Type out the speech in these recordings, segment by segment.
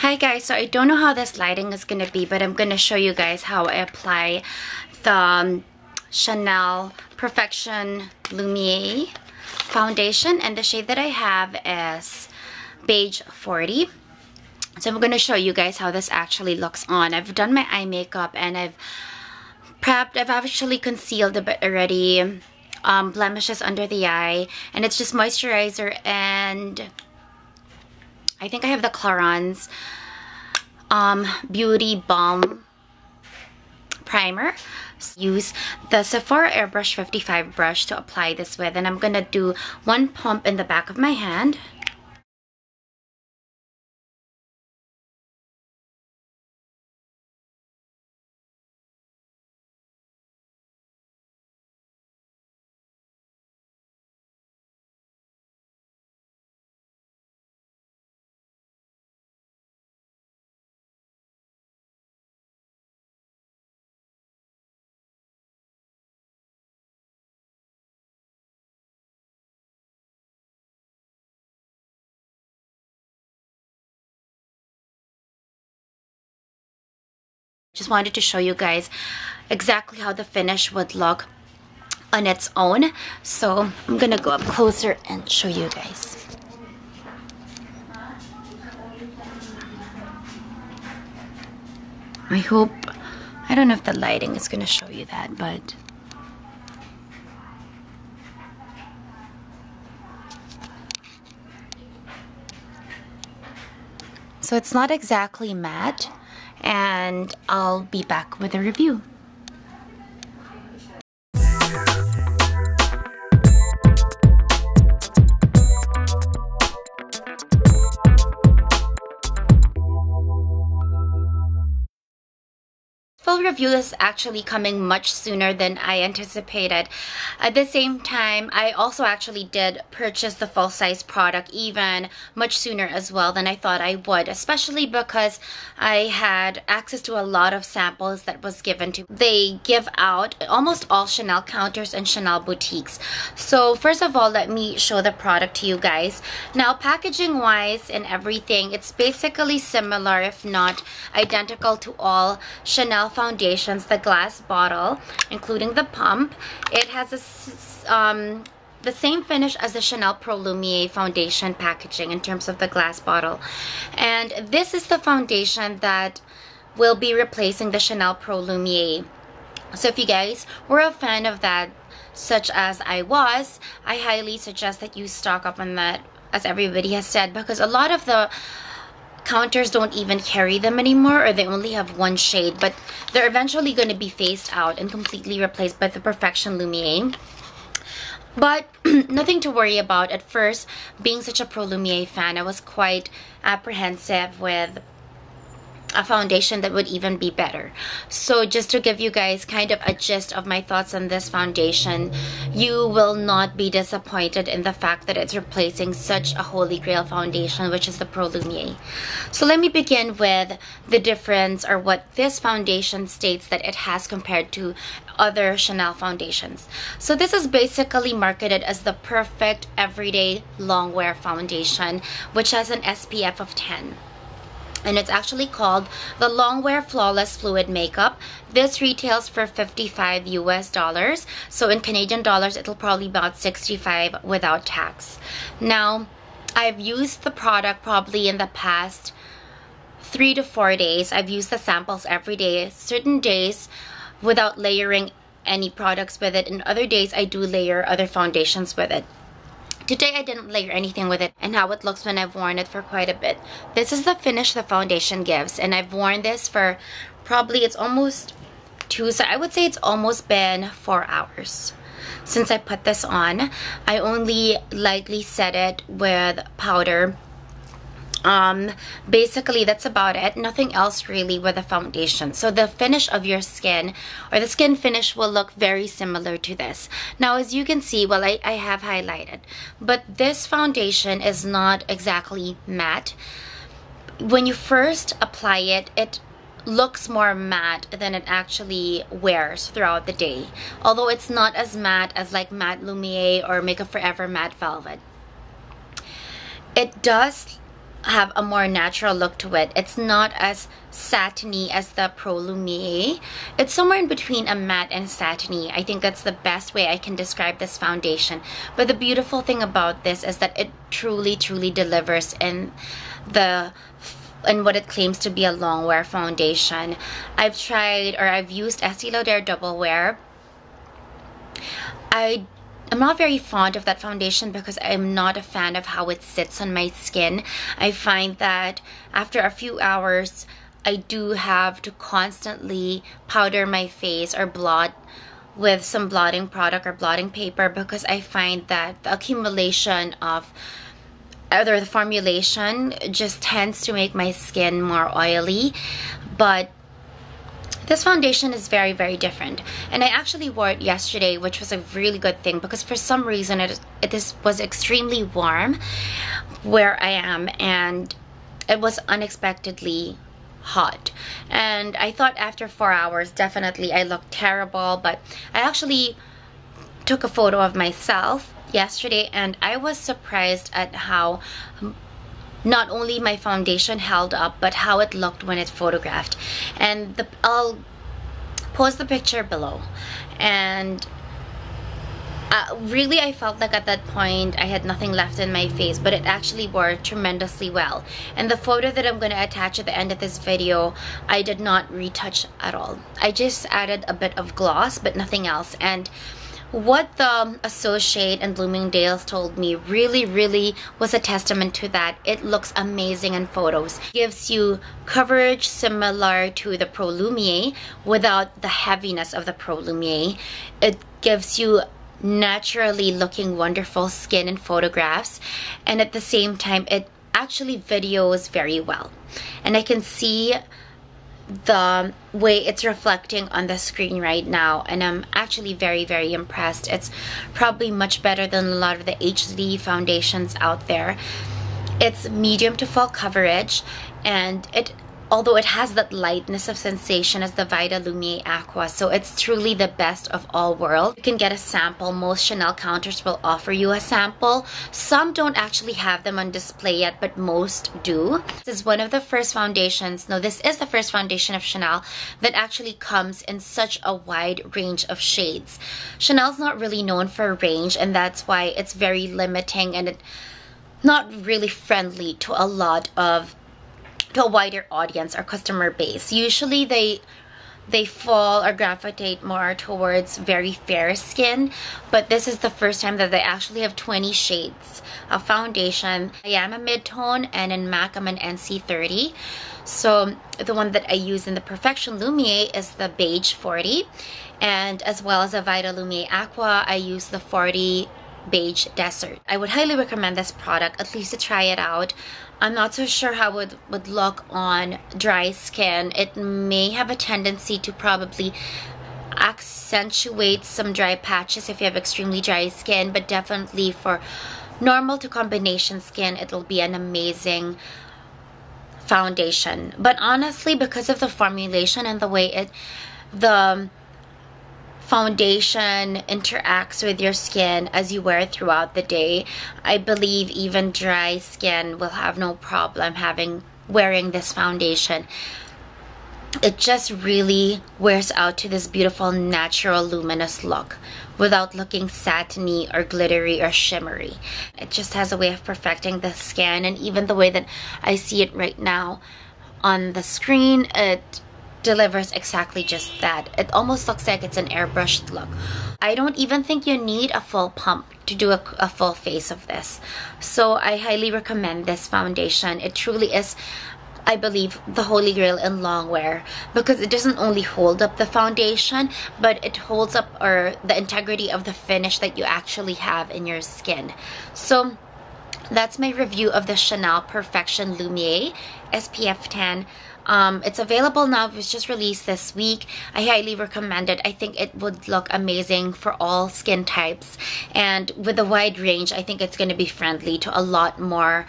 Hi guys, so I don't know how this lighting is going to be, but I'm going to show you guys how I apply the Chanel Perfection Lumiere foundation, and the shade that I have is beige 40. So I'm going to show you guys how this actually looks on. I've done my eye makeup and I've actually concealed a bit already, blemishes under the eye, and it's just moisturizer, and I think I have the Clarins Beauty Balm Primer. Use the Sephora Airbrush 55 brush to apply this with, and I'm gonna do one pump in the back of my hand. Just wanted to show you guys exactly how the finish would look on its own. So I'm gonna go up closer and show you guys. I hope, I don't know if the lighting is gonna show you that, but so it's not exactly matte, and I'll be back with a review. Full review is actually coming much sooner than I anticipated. At the same time, I also actually did purchase the full size product even much sooner as well than I thought I would, especially because I had access to a lot of samples that was given to. They give out almost all Chanel counters and Chanel boutiques. So first of all, let me show the product to you guys. Now, packaging wise and everything, it's basically similar, if not identical, to all Chanel foundations. The glass bottle, including the pump, it has the same finish as the Chanel Pro Lumiere foundation packaging in terms of the glass bottle, and this is the foundation that will be replacing the Chanel Pro Lumiere. So if you guys were a fan of that, such as I was, I highly suggest that you stock up on that, as everybody has said, because a lot of the counters don't even carry them anymore, or they only have one shade, but they're eventually going to be phased out and completely replaced by the Perfection Lumiere. But nothing to worry about. At first, being such a Pro Lumiere fan, I was quite apprehensive with a foundation that would even be better. So just to give you guys kind of a gist of my thoughts on this foundation, you will not be disappointed in the fact that it's replacing such a holy grail foundation, which is the Pro Lumiere. So let me begin with the difference, or what this foundation states that it has compared to other Chanel foundations. So this is basically marketed as the perfect everyday long wear foundation, which has an SPF of 10. And it's actually called the Longwear Flawless Fluid Makeup. This retails for $55 US. So in Canadian dollars, it'll probably be about 65 without tax. Now, I've used the product probably in the past 3 to 4 days. I've used the samples every day. Certain days without layering any products with it, and other days I do layer other foundations with it. Today I didn't layer anything with it, and how it looks when I've worn it for quite a bit. This is the finish the foundation gives, and I've worn this for probably, it's almost 2, so I would say it's almost been 4 hours since I put this on. I only lightly set it with powder. Basically that's about it. Nothing else really with the foundation. So the finish of your skin, or the skin finish, will look very similar to this. Now, as you can see, well, I have highlighted, but this foundation is not exactly matte. When you first apply it, it looks more matte than it actually wears throughout the day. Although it's not as matte as like Matte Lumiere or Makeup Forever Matte Velvet. It does have a more natural look to it. It's not as satiny as the Pro Lumiere. It's somewhere in between a matte and satiny. I think that's the best way I can describe this foundation. But the beautiful thing about this is that it truly delivers in what it claims to be a long wear foundation. I've used Estee Lauder Double Wear. I'm not very fond of that foundation because I'm not a fan of how it sits on my skin. I find that after a few hours, I do have to constantly powder my face or blot with some blotting product or blotting paper, because I find that the accumulation of either the formulation just tends to make my skin more oily. But this foundation is very different, and I actually wore it yesterday, which was a really good thing, because for some reason it was extremely warm where I am, and it was unexpectedly hot. And I thought after 4 hours, definitely I looked terrible, but I actually took a photo of myself yesterday, and I was surprised at how not only my foundation held up, but how it looked when it's photographed. And I'll post the picture below. And really, I felt like at that point I had nothing left in my face, but it actually wore tremendously well. And the photo that I'm going to attach at the end of this video, I did not retouch at all. I just added a bit of gloss, but nothing else. And what the associate and Bloomingdale's told me really was a testament to that. It looks amazing in photos. It gives you coverage similar to the Pro Lumiere without the heaviness of the Pro Lumiere. It gives you naturally looking wonderful skin in photographs, and at the same time it actually videos very well. And I can see the way it's reflecting on the screen right now, and I'm actually very impressed. It's probably much better than a lot of the HD foundations out there. It's medium to full coverage, and although it has that lightness of sensation as the Vita Lumiere Aqua, so it's truly the best of all worlds. You can get a sample. Most Chanel counters will offer you a sample. Some don't actually have them on display yet, but most do. This is one of the first foundations. No, this is the first foundation of Chanel that actually comes in such a wide range of shades. Chanel's not really known for range, and that's why it's very limiting, and it's not really friendly to a wider audience or customer base. Usually they fall or gravitate more towards very fair skin, but this is the first time that they actually have 20 shades of foundation. I am a mid-tone, and in MAC I'm an NC30. So the one that I use in the Perfection Lumiere is the beige 40, and as well as a Vita Lumiere Aqua, I use the 40 beige desert. I would highly recommend this product, at least to try it out. I'm not so sure how it would look on dry skin. It may have a tendency to probably accentuate some dry patches if you have extremely dry skin, but definitely for normal to combination skin, it'll be an amazing foundation. But honestly, because of the formulation and the way the foundation interacts with your skin as you wear it throughout the day, I believe even dry skin will have no problem wearing this foundation. It just really wears out to this beautiful natural luminous look without looking satiny or glittery or shimmery. It just has a way of perfecting the skin, and even the way that I see it right now on the screen, it delivers exactly just that. It almost looks like it's an airbrushed look. I don't even think you need a full pump to do a full face of this. So I highly recommend this foundation. It truly is, I believe, the holy grail in long wear, because it doesn't only hold up the foundation, but it holds up the integrity of the finish that you actually have in your skin. So that's my review of the Chanel Perfection Lumiere SPF 10. It's available now. It was just released this week. I highly recommend it. I think it would look amazing for all skin types, and with a wide range, I think it's going to be friendly to a lot more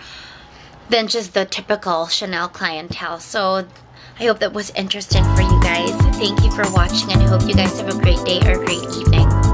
than just the typical Chanel clientele. So I hope that was interesting for you guys. Thank you for watching, and I hope you guys have a great day or a great evening.